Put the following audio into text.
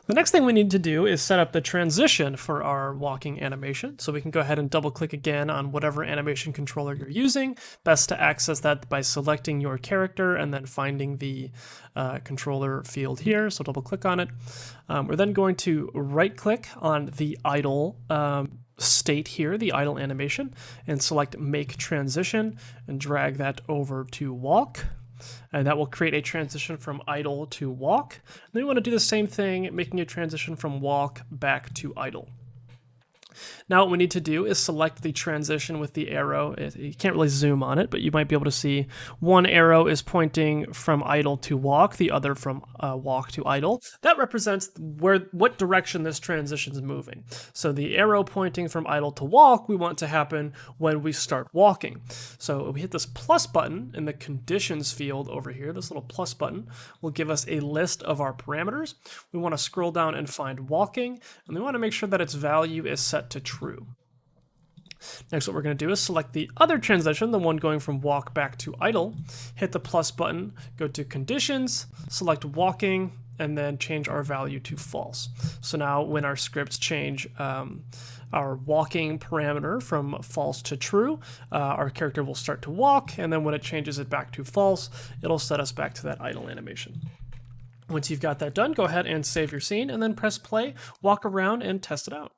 The next thing we need to do is set up the transition for our walking animation. So we can go ahead and double click again on whatever animation controller you're using. Best to access that by selecting your character and then finding the controller field here. So double click on it. We're then going to right click on the idle state here, the idle animation, and select make transition and drag that over to walk. And that will create a transition from idle to walk. And then we want to do the same thing, making a transition from walk back to idle. Now what we need to do is select the transition with the arrow. You can't really zoom on it, but you might be able to see one arrow is pointing from idle to walk, the other from walk to idle. That represents what direction this transition is moving. So the arrow pointing from idle to walk, we want to happen when we start walking. So we hit this plus button in the conditions field over here. This little plus button will give us a list of our parameters. We want to scroll down and find walking, and we want to make sure that its value is set to true. Next, what we're going to do is select the other transition, the one going from walk back to idle, hit the plus button, go to conditions, select walking, and then change our value to false. So now when our scripts change our walking parameter from false to true, our character will start to walk, and then when it changes it back to false, it'll set us back to that idle animation. Once you've got that done, go ahead and save your scene, and then press play, walk around, and test it out.